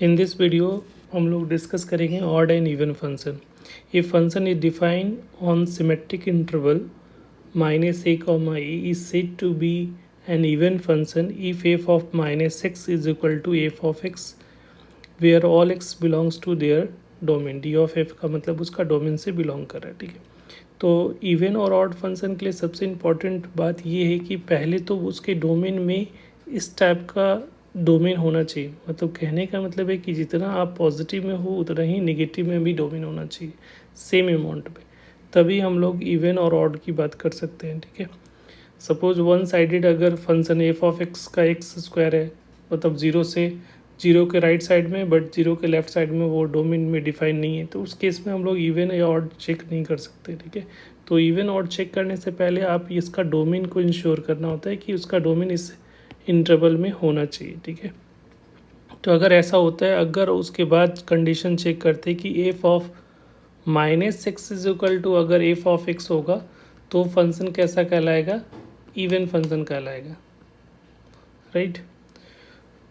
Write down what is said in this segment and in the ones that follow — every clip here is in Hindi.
In this video हम लोग डिस्कस करेंगे odd and even function. A function is defined on symmetric interval -a, e is said to be an even function if f of -x is equal to f of x where all x belongs to their domain. d of f का मतलब उसका डोमेन से बिलोंग कर रहा है. ठीक है, तो इवन और ऑड फंक्शन के लिए सबसे इम्पॉर्टेंट बात ये है कि पहले तो उसके डोमेन में इस टाइप का डोमेन होना चाहिए. मतलब कहने का मतलब है कि जितना आप पॉजिटिव में हो उतना ही नेगेटिव में भी डोमेन होना चाहिए सेम अमाउंट में, तभी हम लोग इवन और ऑड की बात कर सकते हैं. ठीक है, सपोज वन साइडेड अगर फंक्शन एफ ऑफ एक्स का एक्स स्क्वायर है, मतलब जीरो के राइट साइड में बट जीरो के लेफ्ट साइड में वो डोमेन में डिफाइन नहीं है, तो उस केस में हम लोग इवन या ऑड चेक नहीं कर सकते. ठीक है, तो इवन ऑड चेक करने से पहले आप इसका डोमेन को इंश्योर करना होता है कि उसका डोमेन इस इंटरवल में होना चाहिए. ठीक है, तो अगर ऐसा होता है, अगर उसके बाद कंडीशन चेक करते हैं कि f of -x is equal to अगर एफ ऑफ एक्स होगा तो फंक्शन कैसा कहलाएगा, इवन फंक्शन कहलाएगा. राइट,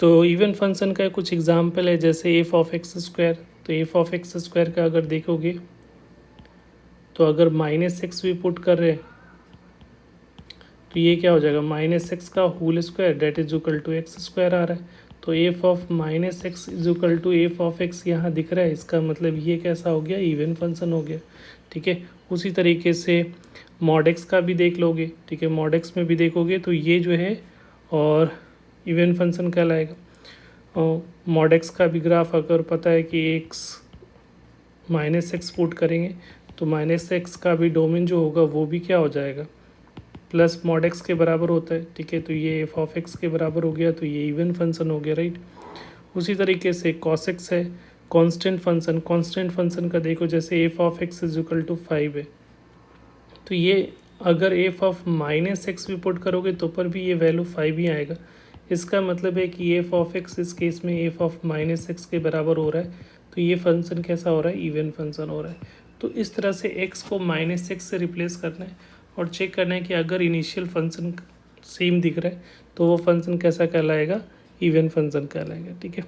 तो इवन फंक्शन का कुछ एग्जांपल है जैसे एफ ऑफ एक्स स्क्वायर. तो एफ ऑफ एक्स स्क्वायर का अगर देखोगे तो अगर -x भी पुट कर रहे हैं तो ये क्या हो जाएगा, -x का whole square that is equal to x square आ रहा है. तो f of -x is equal to f of x यहाँ दिख रहा है, इसका मतलब ये कैसा हो गया, इवन फंक्शन हो गया. ठीक है, उसी तरीके से मॉड एक्स का भी देख लोगे. ठीक है, मॉड एक्स में भी देखोगे तो ये जो है और इवन फंक्शन कहलाएगा. और मॉड एक्स का भी ग्राफ अगर पता है कि -x पुट करेंगे तो -x का भी डोमेन जो होगा वो भी क्या हो जाएगा, प्लस मॉड एक्स के बराबर होता है. ठीक है, तो ये एफ ऑफ एक्स के बराबर हो गया, तो ये इवन फंक्शन हो गया. राइट, उसी तरीके से कॉस एक्स है कांस्टेंट फंक्शन का देखो, जैसे f of x is equal to 5 है, तो ये अगर एफ ऑफ -x भी पुट करोगे तो पर भी ये वैल्यू 5 ही आएगा. इसका मतलब है कि एफ ऑफ एक्स इस केस में एफ ऑफ -x के बराबर हो रहा है, तो ये फंक्शन कैसा हो रहा है, इवन फंक्शन हो रहा है. तो इस तरह से x को -x से रिप्लेस करना है और चेक करना है कि अगर इनिशियल फंक्शन सेम दिख रहा है तो वो फंक्शन कैसा कहलाएगा, इवन फंक्शन कहलाएगा. ठीक है,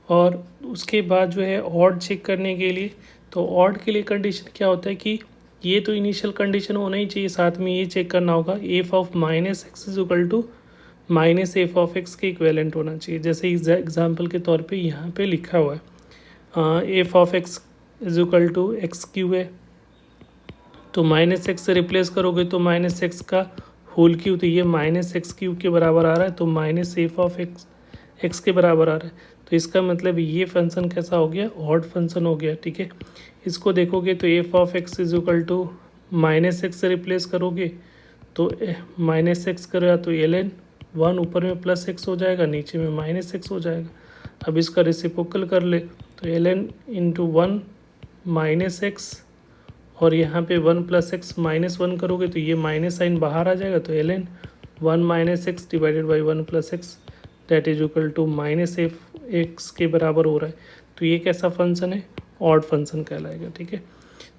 और उसके बाद जो है ऑड चेक करने के लिए, तो ऑड के लिए कंडीशन क्या होता है कि ये तो इनिशियल कंडीशन होना ही चाहिए, साथ में ये चेक करना होगा f of -x is equal to -f of x के इक्वेलेंट होना चाहिए. जैसे एग्जाम्पल के तौर पे यहाँ पे लिखा हुआ है f of x is equal to x cube है, तो -x से रिप्लेस करोगे तो -x का होल क्यू, तो ये -x क्यूब के बराबर आ रहा है, तो -f ऑफ x के बराबर आ रहा है. तो इसका मतलब ये फंक्शन कैसा हो गया, ऑड फंक्शन हो गया. ठीक है, इसको देखोगे तो f of x is equal to -x से रिप्लेस करोगे तो -x करेगा तो ln 1 ऊपर में +x हो जाएगा, नीचे में -x हो जाएगा. अब इसका रेसिप्रोकल कर ले तो ln इंटू 1 -x और यहाँ पे 1 + x -1 करोगे तो ये माइनस साइन बाहर आ जाएगा, तो ln 1 - x divided by 1 + x that is equal to -f(x) के बराबर हो रहा है. तो ये कैसा फंक्शन है, ऑड फंक्शन कहलाएगा. ठीक है,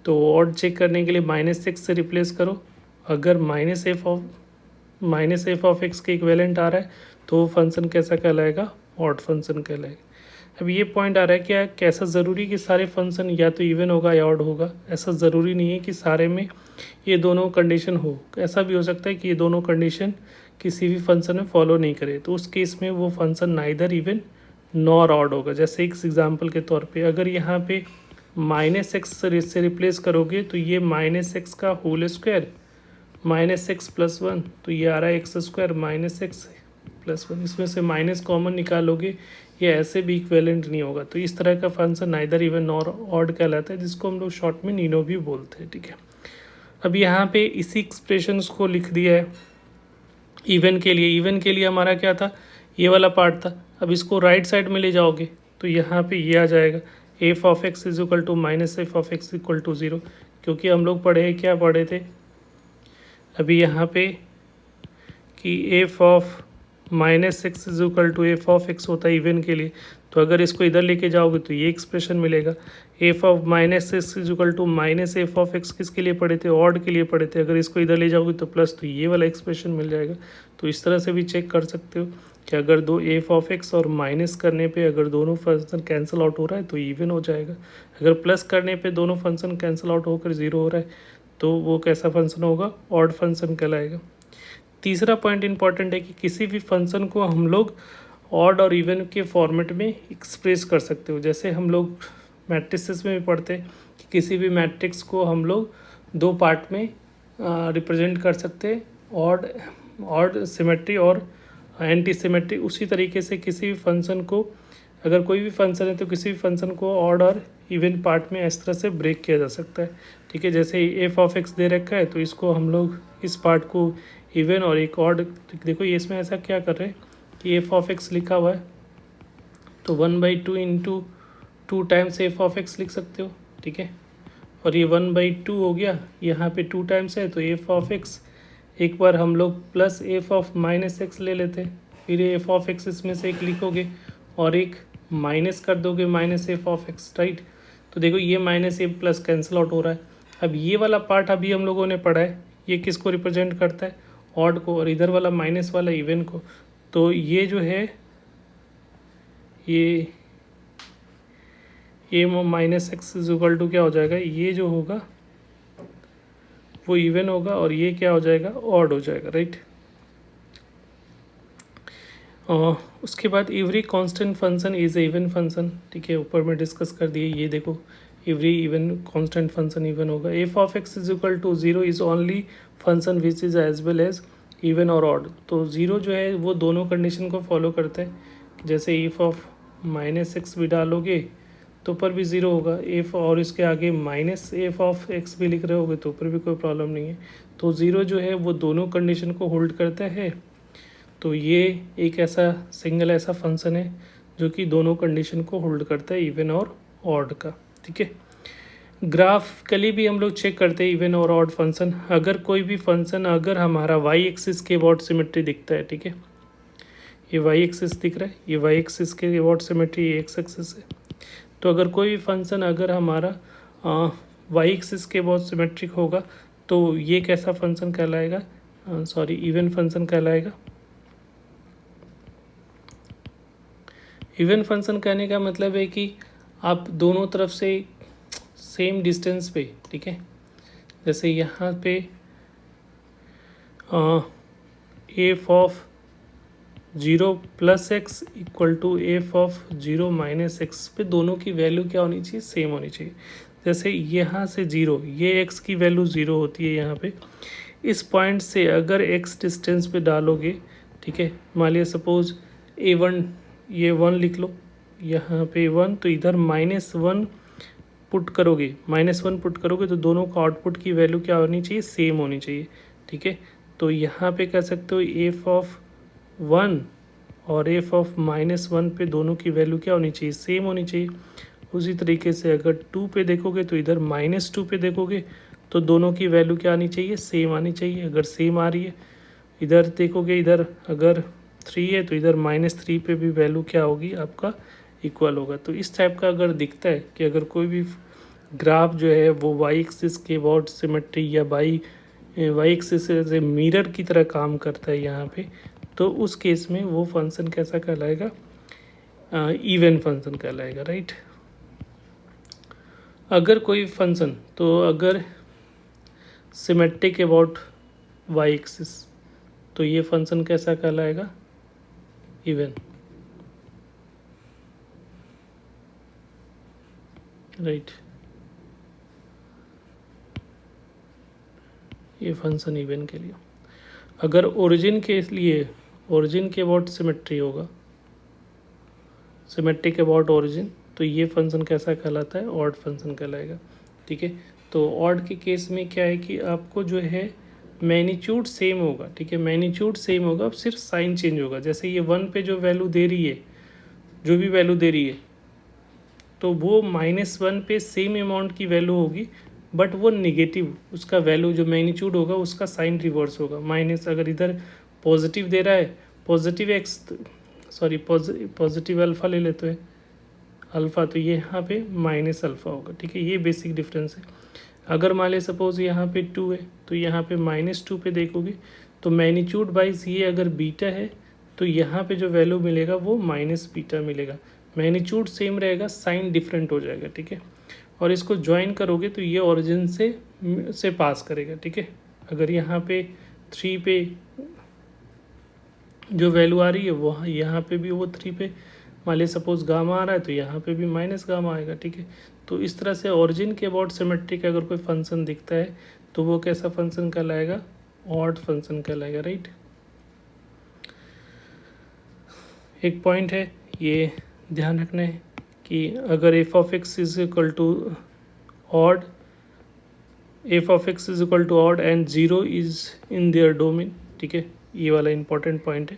तो ऑड चेक करने के लिए -x से रिप्लेस करो, अगर -f ऑफ x के इक्वेलेंट आ रहा है तो वो फंक्शन कैसा कहलाएगा, ऑड फंक्शन कहलाएगा. अब ये पॉइंट आ रहा है क्या, कैसा ज़रूरी कि सारे फंक्शन या तो इवन होगा या ऑड होगा, ऐसा ज़रूरी नहीं है कि सारे में ये दोनों कंडीशन हो. ऐसा भी हो सकता है कि ये दोनों कंडीशन किसी भी फंक्शन में फॉलो नहीं करे, तो उस केस में वो function neither even nor odd होगा. जैसे एक एग्जांपल के तौर पे अगर यहाँ पे -x से रिप्लेस करोगे तो ये -x का होल स्क्वायर -x + 1, तो ये आ रहा है एक्स स्क्वायर -x + 1, इसमें से माइनस कॉमन निकालोगे, ये ऐसे भी इक्वेलेंट नहीं होगा. तो इस तरह का function neither even nor odd कहलाता है, जिसको हम लोग शॉर्ट में नीनो भी बोलते हैं. ठीक है, अब यहाँ पे इसी एक्सप्रेशंस को लिख दिया है इवन के लिए. इवन के लिए हमारा क्या था, ये वाला पार्ट था. अब इसको राइट साइड में ले जाओगे तो यहाँ पे ये आ जाएगा f of x is equal to -f of x equal to 0, क्योंकि हम लोग क्या पढ़े थे अभी यहाँ पे कि f of -x is equal to f of x होता है इवन के लिए. तो अगर इसको इधर लेके जाओगे तो ये एक्सप्रेशन मिलेगा. F of -x is equal to -f of x किसके लिए पढ़े थे, ऑड के लिए पढ़े थे. अगर इसको इधर ले जाओगे तो प्लस, तो ये वाला एक्सप्रेशन मिल जाएगा. तो इस तरह से भी चेक कर सकते हो कि अगर दो एफ ऑफ एक्स और माइनस करने पे अगर दोनों फंक्शन कैंसिल आउट हो रहा है तो इवन हो जाएगा, अगर प्लस करने पे दोनों फंक्शन कैंसिल आउट होकर ज़ीरो हो रहा है तो वो कैसा फंक्शन होगा, ऑड फंक्शन कहलाएगा। तीसरा पॉइंट इंपॉर्टेंट है कि किसी भी फंक्शन को हम लोग ऑड और इवन के फॉर्मेट में एक्सप्रेस कर सकते हो। जैसे हम लोग मैट्रिसेस में भी पढ़ते हैं कि किसी भी मैट्रिक्स को हम लोग दो पार्ट में रिप्रेजेंट कर सकते हैं, ऑड सिमेट्री और एंटी सिमेट्री। उसी तरीके से किसी भी फंक्शन को, अगर कोई भी फंक्शन है तो किसी भी फंक्शन को ऑड और इवन पार्ट में इस तरह से ब्रेक किया जा सकता है, ठीक है। जैसे एफ ऑफ एक्स दे रखा है तो इसको हम लोग इस पार्ट को इवन और एक ऑड, देखो ये इसमें ऐसा क्या कर रहे हैं कि एफ ऑफ एक्स लिखा हुआ है तो 1/2 into 2 times F of x लिख सकते हो, ठीक है। और ये 1/2 हो गया, यहाँ पे 2 टाइम्स है तो एफ ऑफ एक्स, एक बार हम लोग plus f of minus x ले लेते हैं, फिर एफ ऑफ एक्स इसमें से एक लिखोगे और एक माइनस कर दोगे minus F of x, right. तो देखो ये माइनस ए प्लस कैंसिल आउट हो रहा है। अब ये वाला पार्ट अभी हम लोगों ने पढ़ा है, ये किसको रिप्रेजेंट करता है, ऑड को, और इधर वाला माइनस वाला इवन को। तो ये जो है ये minus x is equal to क्या हो जाएगा, ये जो होगा वो इवन होगा और ये क्या हो जाएगा, ऑड हो जाएगा, राइट। उसके बाद every constant function is a even function, ठीक है, ऊपर में डिस्कस कर दिए। ये देखो every even constant function even होगा। F of x is equal to 0 is only function which is as well as even और ऑड। तो 0 जो है वो दोनों कंडीशन को फॉलो करता है। जैसे एफ ऑफ माइनस एक्स भी डालोगे तो ऊपर भी 0 होगा, एफ और इसके आगे माइनस एफ ऑफ एक्स भी लिख रहे होगे तो ऊपर भी कोई प्रॉब्लम नहीं है। तो 0 जो है वो दोनों कंडीशन को होल्ड करता है। तो ये एक ऐसा सिंगल ऐसा फंक्शन है जो कि दोनों कंडीशन को होल्ड करता है, इवन और ऑड का, ठीक है। ग्राफिकली भी हम लोग चेक करते हैं इवन और ऑड फंक्शन। अगर कोई भी फंक्शन अगर हमारा वाई एक्सिस के अबाउट सिमेट्री दिखता है, ठीक है, ये वाई एक्सिस दिख रहा है, ये वाई एक्सिस के अबाउट सिमेट्री एक्स एक्सिस है। तो अगर कोई भी फंक्शन अगर हमारा वाई एक्सिस के अबाउट सिमेट्रिक होगा तो ये कैसा फंक्शन कहलाएगा, सॉरी इवन फंक्शन कहलाएगा। इवन फंक्शन कहने का मतलब है कि आप दोनों तरफ से सेम डिस्टेंस पे, ठीक है, जैसे यहाँ पे f of 0 plus x equal to f of 0 minus x पे दोनों की वैल्यू क्या होनी चाहिए, सेम होनी चाहिए। जैसे यहाँ से 0, ये x की वैल्यू 0 होती है यहाँ पे, इस पॉइंट से अगर x डिस्टेंस पे डालोगे, ठीक है, मान लिया सपोज a1, ये 1 लिख लो, यहाँ पे 1 तो इधर -1 पुट करोगे, -1 पुट करोगे तो दोनों का आउटपुट की वैल्यू क्या होनी चाहिए, सेम होनी चाहिए, ठीक है। तो यहाँ पे कह सकते हो एफ ऑफ 1 और एफ ऑफ -1 पे दोनों की वैल्यू क्या होनी चाहिए, सेम होनी चाहिए। उसी तरीके से अगर 2 पे देखोगे तो इधर -2 पे देखोगे तो दोनों की वैल्यू क्या आनी चाहिए, सेम आनी चाहिए। अगर सेम आ रही है, इधर देखोगे, इधर अगर 3 है तो इधर -3 पे भी वैल्यू क्या होगी आपका, इक्वल होगा। तो इस टाइप का अगर दिखता है कि अगर कोई भी ग्राफ जो है वो वाई एक्सिस के अबाउट सिमेट्री या वाई एक्सिस से मिरर की तरह काम करता है यहाँ पे, तो उस केस में वो फंक्शन कैसा कहलाएगा, इवन फंक्शन कहलाएगा, राइट। अगर कोई फंक्शन, तो अगर सिमेट्रिक अबाउट वाई एक्सिस तो ये फंक्शन कैसा कहलाएगा, इवन, राइट। ये फंक्शन इवन के लिए। अगर ओरिजिन के लिए, ओरिजिन के अबाउट सिमेट्री होगा, सिमेट्रिक अबाउट ओरिजिन, तो ये फंक्शन कैसा कहलाता है, ऑड फंक्शन कहलाएगा, ठीक है। तो ऑड के केस में क्या है कि आपको जो है मैग्नीट्यूड सेम होगा, ठीक है, मैग्नीट्यूड सेम होगा, अब सिर्फ साइन चेंज होगा। जैसे ये 1 पे जो वैल्यू दे रही है, जो भी वैल्यू दे रही है, तो वो -1 पे सेम अमाउंट की वैल्यू होगी, बट वो निगेटिव, उसका वैल्यू जो मैग्नीट्यूड होगा उसका साइन रिवर्स होगा, माइनस। अगर इधर पॉजिटिव दे रहा है, positive x, sorry positive alpha ले लेते हैं, अल्फ़ा, तो ये यहाँ पे माइनस अल्फ़ा होगा, ठीक है। ये बेसिक डिफरेंस है। अगर मान ले सपोज यहाँ पे 2 है तो यहाँ पे -2 पे देखोगे तो मैग्नीट्यूड वाइज ये अगर बीटा है तो यहाँ पे जो वैल्यू मिलेगा वो माइनस बीटा मिलेगा। मैग्नीट्यूड सेम रहेगा, साइन डिफरेंट हो जाएगा, ठीक है। और इसको ज्वाइन करोगे तो ये ओरिजिन से पास करेगा, ठीक है। अगर यहाँ पे 3 पे जो वैल्यू आ रही है वो यहाँ पे भी वो 3 पे मान लीजिए सपोज गामा आ रहा है तो यहाँ पे भी माइनस गामा आएगा, ठीक है। तो इस तरह से ओरिजिन के अबाउट सिमेट्रिक अगर कोई फंक्शन दिखता है तो वो कैसा फंक्शन कहलाएगा, ऑड फंक्शन कहलाएगा, राइट। एक पॉइंट है ये ध्यान रखना है कि अगर f of x is equal to odd, f of x is equal to odd and zero is in their domain, ठीक है। ये वाला इंपॉर्टेंट पॉइंट है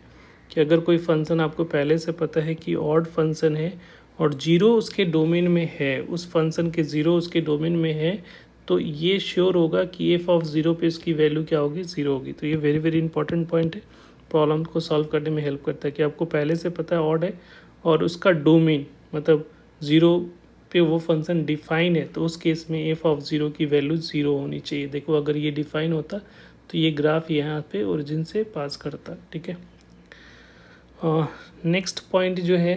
कि अगर कोई फंक्शन आपको पहले से पता है कि ऑड फंक्शन है और जीरो उसके डोमेन में है, उस फंक्शन के जीरो उसके डोमेन में है, तो ये श्योर होगा कि एफ ऑफ ज़ीरो पे इसकी वैल्यू क्या होगी, ज़ीरो होगी। तो ये वेरी वेरी इंपॉर्टेंट पॉइंट है, प्रॉब्लम को सॉल्व करने में हेल्प करता है कि आपको पहले से पता है ऑड है और उसका डोमेन मतलब ज़ीरो पे वो फंक्शन डिफाइन है, तो उस केस में एफ ऑफ ज़ीरो की वैल्यू ज़ीरो होनी चाहिए। देखो अगर ये डिफाइन होता तो ये ग्राफ यहाँ पे ओरिजिन से पास करता, ठीक है। नेक्स्ट पॉइंट जो है,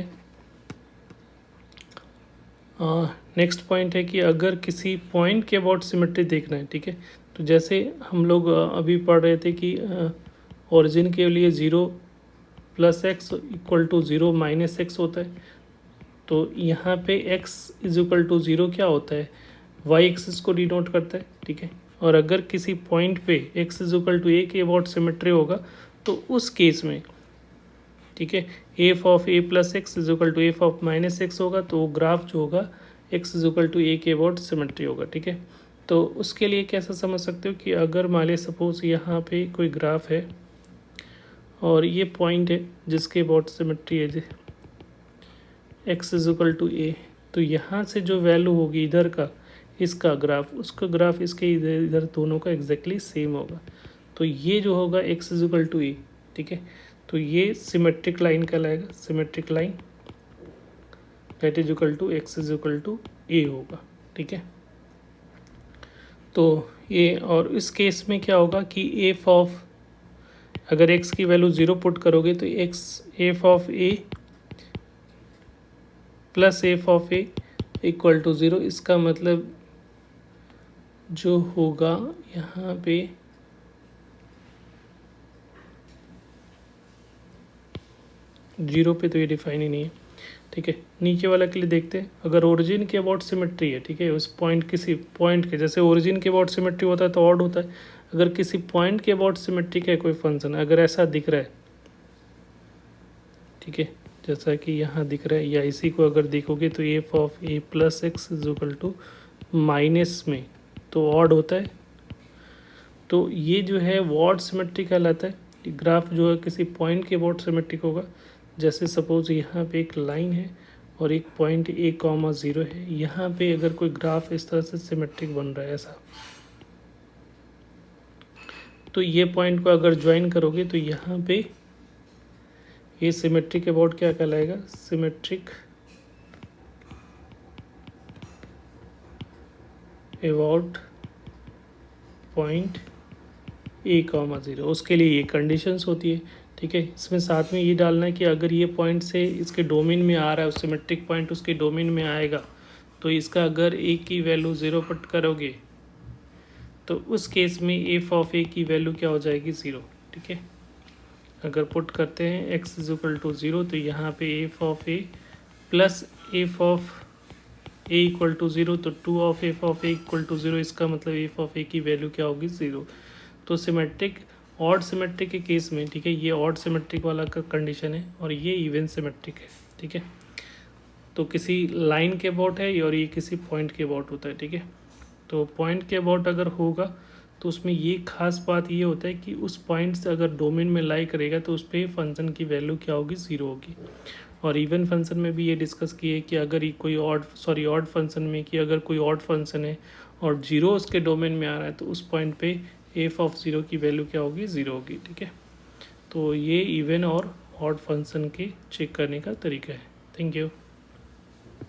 नेक्स्ट पॉइंट है कि अगर किसी पॉइंट के अबाउट सिमेट्री देखना है, ठीक है। तो जैसे हम लोग अभी पढ़ रहे थे कि ओरिजिन के लिए 0 + x इक्वल टू 0 - x होता है, तो यहाँ पे x इज इक्वल टू 0 क्या होता है, y एक्सिस को डिनोट करता है, ठीक है। और अगर किसी पॉइंट पे x is equal to a के अबाउट सिमेट्री होगा तो उस केस में, ठीक है, f of a + x is equal to f of -x होगा, तो वो ग्राफ जो होगा x is equal to a के अबाउट सिमेट्री होगा, ठीक है। तो उसके लिए कैसा समझ सकते हो कि अगर मान लीजिए सपोज यहाँ पे कोई ग्राफ है और ये पॉइंट है जिसके अबाउट सिमेट्री है जी x is equal to a, तो यहाँ से जो वैल्यू होगी इधर का, इसका ग्राफ उसका ग्राफ इसके इधर इधर दोनों का एग्जैक्टली सेम होगा। तो ये जो होगा x is equal to a, ठीक है। तो ये सिमेट्रिक लाइन कहलाएगा, symmetric line that is equal to x is equal to a होगा, ठीक है। तो ये, और इस केस में क्या होगा कि एफ ऑफ, अगर x की वैल्यू 0 पुट करोगे तो f of a plus f of a equal to 0, इसका मतलब जो होगा यहाँ पे जीरो पे तो ये डिफाइन ही नहीं है, ठीक है। नीचे वाला के लिए देखते हैं, अगर ओरिजिन के अबाउट सिमेट्री है, ठीक है, उस पॉइंट किसी पॉइंट के, जैसे ओरिजिन के अबाउट सिमेट्री होता है तो ऑड होता है, अगर किसी पॉइंट के अबाउट सिमेट्री का कोई फंक्शन अगर ऐसा दिख रहा है, ठीक है, जैसा कि यहाँ दिख रहा है, या इसी को अगर देखोगे तो f of a + x is equal to minus में तो ऑड होता है, तो ये जो है वो ऑड सिमेट्री कहलाता है। ग्राफ जो है किसी पॉइंट के अबाउट सिमेट्रिक होगा, जैसे सपोज यहाँ पे एक लाइन है और एक पॉइंट a,0 है, यहाँ पे अगर कोई ग्राफ इस तरह से सिमेट्रिक बन रहा है ऐसा, तो ये पॉइंट को अगर ज्वाइन करोगे तो यहाँ पे ये सिमेट्रिक अबाउट क्या कहलाएगा, सिमेट्रिक अबाउट पॉइंट a,0। उसके लिए ये कंडीशंस होती है, ठीक है। इसमें साथ में ये डालना है कि अगर ये पॉइंट से इसके डोमेन में आ रहा है, उस सिमेट्रिक पॉइंट उसके डोमेन में आएगा, तो इसका अगर a की वैल्यू 0 पुट करोगे तो उस केस में एफ ऑफ a की वैल्यू क्या हो जाएगी, 0, ठीक है। अगर पुट करते हैं x इज इक्वल टू 0 तो यहाँ पे f of a plus f of a equal to 0, तो 2 of f of a equal to 0, इसका मतलब एफ ऑफ a की वैल्यू क्या होगी, 0। तो सिमेट्रिक, ऑड सिमेट्रिक के केस में, ठीक है, ये ऑड सिमेट्रिक वाला का कंडीशन है और ये इवन सिमेट्रिक है, ठीक है। तो किसी लाइन के अबाउट है और ये किसी पॉइंट के अबाउट होता है, ठीक है। तो पॉइंट के अबाउट अगर होगा तो उसमें ये खास बात ये होता है कि उस पॉइंट से अगर डोमेन में लाई करेगा तो उस पर फंक्शन की वैल्यू क्या होगी, 0 होगी। और इवन फंक्शन में भी ये डिस्कस किए कि अगर कोई ऑड फंक्शन में कि अगर कोई ऑड फंक्शन है और 0 उसके डोमेन में आ रहा है तो उस पॉइंट पे एफ ऑफ 0 की वैल्यू क्या होगी, 0 होगी, ठीक है। तो ये इवन और ऑड फंक्शन के चेक करने का तरीका है। Thank you.